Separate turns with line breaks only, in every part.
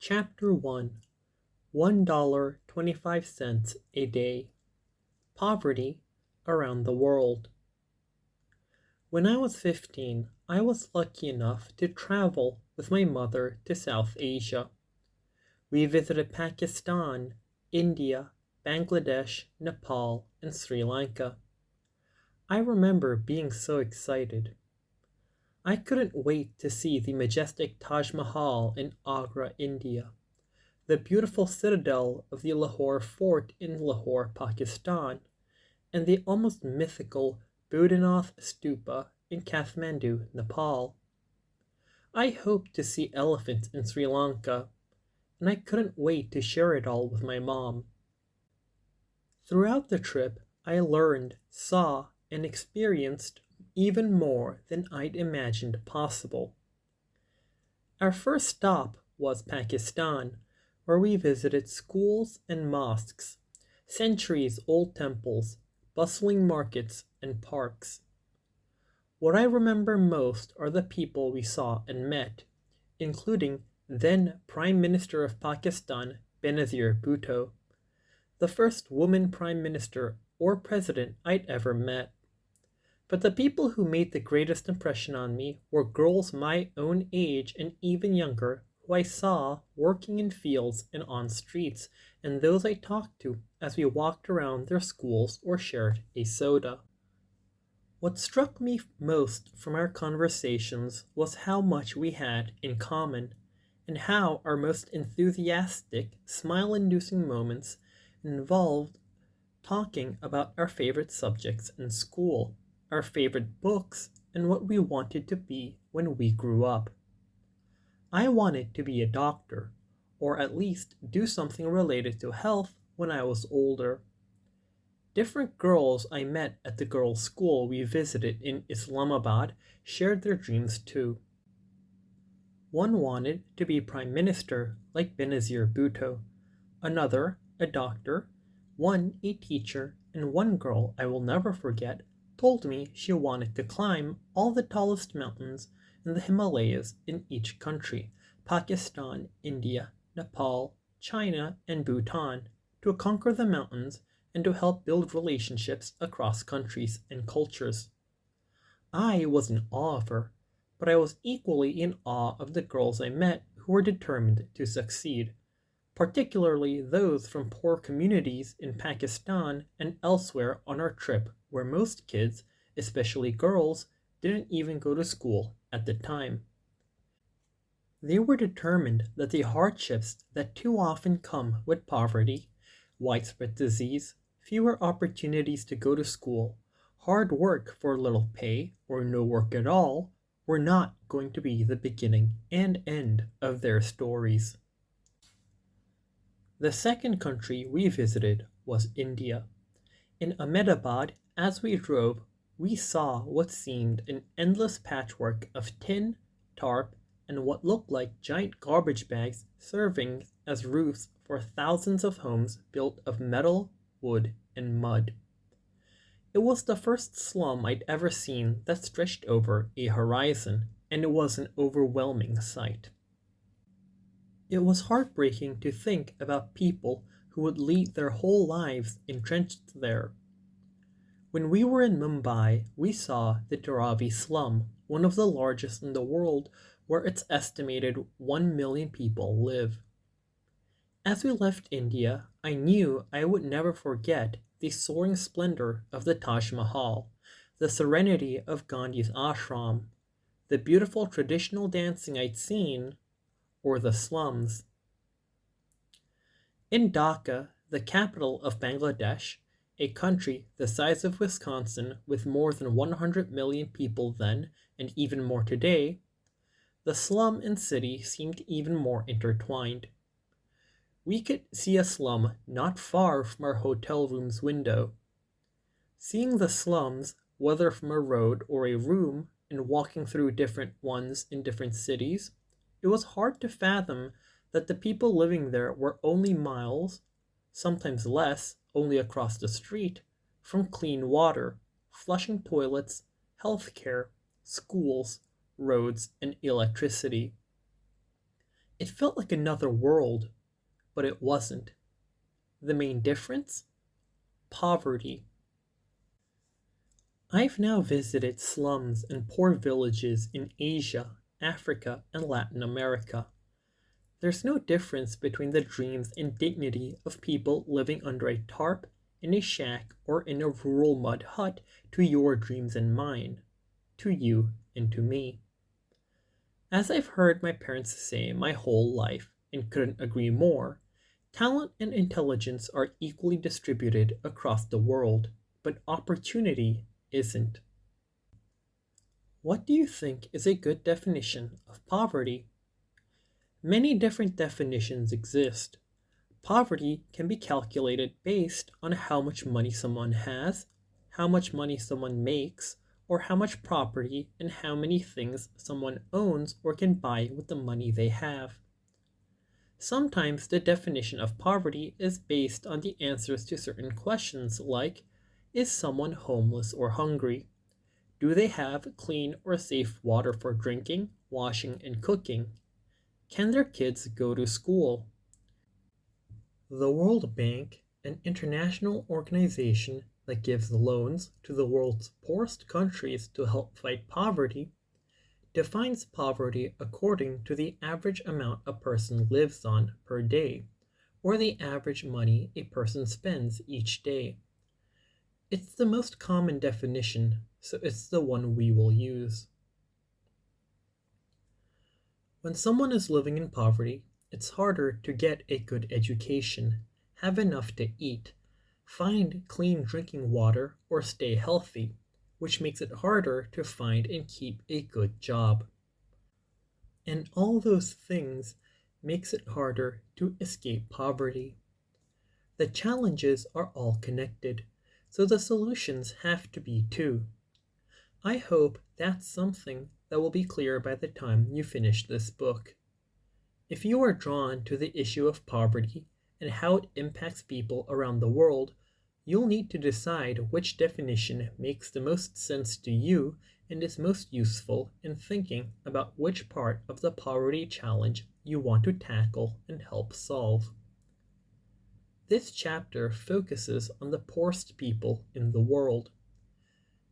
Chapter 1. $1.25 a day. Poverty around the world. When I was 15, I was lucky enough to travel with my mother to South Asia. We visited Pakistan, India, Bangladesh, Nepal, and Sri Lanka. I remember being so excited. I couldn't wait to see the majestic Taj Mahal in Agra, India, the beautiful citadel of the Lahore Fort in Lahore, Pakistan, and the almost mythical Bodhanath Stupa in Kathmandu, Nepal. I hoped to see elephants in Sri Lanka, and I couldn't wait to share it all with my mom. Throughout the trip, I learned, saw, and experienced even more than I'd imagined possible. Our first stop was Pakistan, where we visited schools and mosques, centuries-old temples, bustling markets, and parks. What I remember most are the people we saw and met, including then Prime Minister of Pakistan Benazir Bhutto, the first woman Prime Minister or President I'd ever met. But the people who made the greatest impression on me were girls my own age and even younger who I saw working in fields and on streets, and those I talked to as we walked around their schools or shared a soda. What struck me most from our conversations was how much we had in common, and how our most enthusiastic, smile-inducing moments involved talking about our favorite subjects in school, our favorite books, and what we wanted to be when we grew up. I wanted to be a doctor, or at least do something related to health when I was older. Different girls I met at the girls' school we visited in Islamabad shared their dreams too. One wanted to be Prime Minister like Benazir Bhutto, another a doctor, one a teacher, and one girl I will never forget told me she wanted to climb all the tallest mountains in the Himalayas in each country, Pakistan, India, Nepal, China, and Bhutan, to conquer the mountains and to help build relationships across countries and cultures. I was in awe of her, but I was equally in awe of the girls I met who were determined to succeed, particularly those from poor communities in Pakistan and elsewhere on our trip where most kids, especially girls, didn't even go to school at the time. They were determined that the hardships that too often come with poverty, widespread disease, fewer opportunities to go to school, hard work for little pay, or no work at all, were not going to be the beginning and end of their stories. The second country we visited was India. In Ahmedabad, as we drove, we saw what seemed an endless patchwork of tin, tarp, and what looked like giant garbage bags serving as roofs for thousands of homes built of metal, wood, and mud. It was the first slum I'd ever seen that stretched over a horizon, and it was an overwhelming sight. It was heartbreaking to think about people who would lead their whole lives entrenched there. When we were in Mumbai, we saw the Dharavi slum, one of the largest in the world, where its estimated 1 million people live. As we left India, I knew I would never forget the soaring splendor of the Taj Mahal, the serenity of Gandhi's ashram, the beautiful traditional dancing I'd seen, or the slums. In Dhaka, the capital of Bangladesh, a country the size of Wisconsin with more than 100 million people then and even more today, the slum and city seemed even more intertwined. We could see a slum not far from our hotel room's window. Seeing the slums, whether from a road or a room, and walking through different ones in different cities, it was hard to fathom that the people living there were only miles, sometimes less, only across the street, from clean water, flushing toilets, health care, schools, roads, and electricity. It felt like another world, but it wasn't. The main difference? Poverty. I've now visited slums and poor villages in Asia, Africa, and Latin America. There's no difference between the dreams and dignity of people living under a tarp, in a shack, or in a rural mud hut to your dreams and mine, to you and to me. As I've heard my parents say my whole life, and couldn't agree more, talent and intelligence are equally distributed across the world, but opportunity isn't. What do you think is a good definition of poverty? Many different definitions exist. Poverty can be calculated based on how much money someone has, how much money someone makes, or how much property and how many things someone owns or can buy with the money they have. Sometimes the definition of poverty is based on the answers to certain questions like, is someone homeless or hungry? Do they have clean or safe water for drinking, washing, and cooking? Can their kids go to school? The World Bank, an international organization that gives loans to the world's poorest countries to help fight poverty, defines poverty according to the average amount a person lives on per day, or the average money a person spends each day. It's the most common definition, so it's the one we will use. When someone is living in poverty, it's harder to get a good education, have enough to eat, find clean drinking water, or stay healthy, which makes it harder to find and keep a good job. And all those things makes it harder to escape poverty. The challenges are all connected, so the solutions have to be too. I hope that's something that will be clear by the time you finish this book. If you are drawn to the issue of poverty and how it impacts people around the world, you'll need to decide which definition makes the most sense to you and is most useful in thinking about which part of the poverty challenge you want to tackle and help solve. This chapter focuses on the poorest people in the world,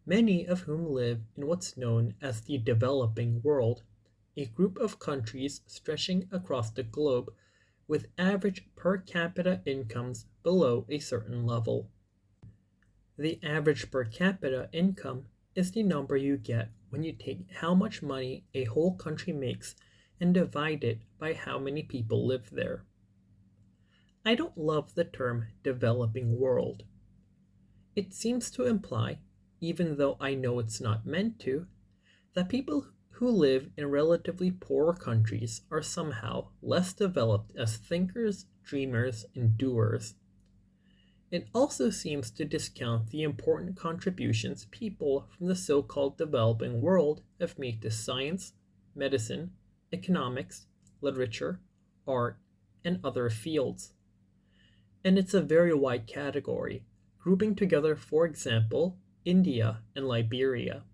many of whom live in what's known as the developing world, a group of countries stretching across the globe with average per capita incomes below a certain level. The average per capita income is the number you get when you take how much money a whole country makes and divide it by how many people live there. I don't love the term developing world. It seems to imply, even though I know it's not meant to, that people who live in relatively poor countries are somehow less developed as thinkers, dreamers, and doers. It also seems to discount the important contributions people from the so-called developing world have made to science, medicine, economics, literature, art, and other fields. And it's a very wide category, grouping together, for example, India and Liberia.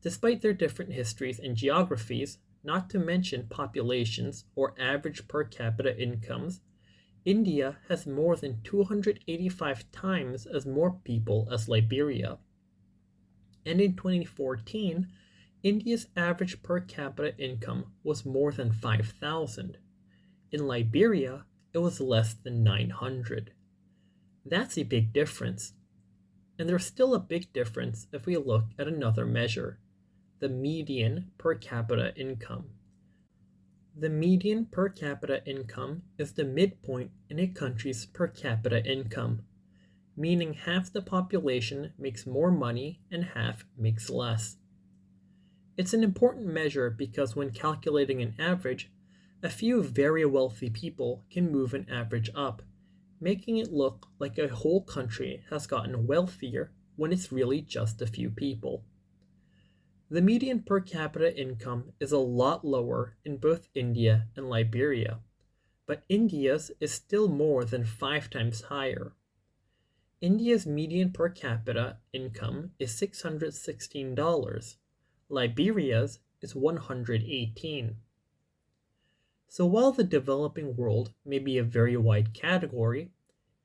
Despite their different histories and geographies, not to mention populations or average per capita incomes, India has more than 285 times as more people as Liberia. And in 2014, India's average per capita income was more than 5,000. In Liberia, it was less than 900. That's a big difference. And there's still a big difference if we look at another measure, the median per capita income. The median per capita income is the midpoint in a country's per capita income, meaning half the population makes more money and half makes less. It's an important measure because when calculating an average, a few very wealthy people can move an average up, making it look like a whole country has gotten wealthier when it's really just a few people. The median per capita income is a lot lower in both India and Liberia, but India's is still more than 5 times higher. India's median per capita income is $616. Liberia's is $118. So while the developing world may be a very wide category,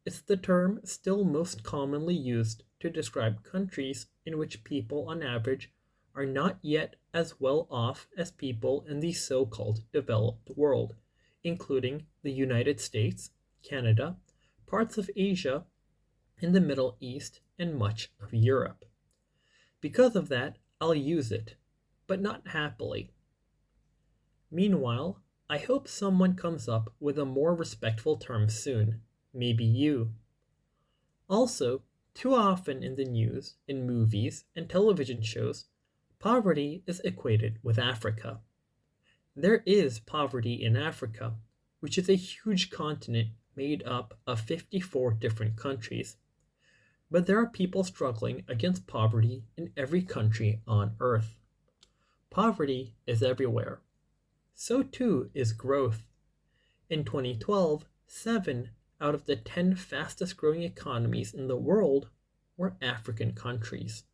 it's the term still most commonly used to describe countries in which people on average are not yet as well off as people in the so called developed world, including the United States, Canada, parts of Asia, and the Middle East, and much of Europe. Because of that, I'll use it, but not happily. Meanwhile, I hope someone comes up with a more respectful term soon, maybe you. Also, too often in the news, in movies, and television shows, poverty is equated with Africa. There is poverty in Africa, which is a huge continent made up of 54 different countries. But there are people struggling against poverty in every country on Earth. Poverty is everywhere. So too is growth. In 2012, 7 out of the 10 fastest growing economies in the world were African countries.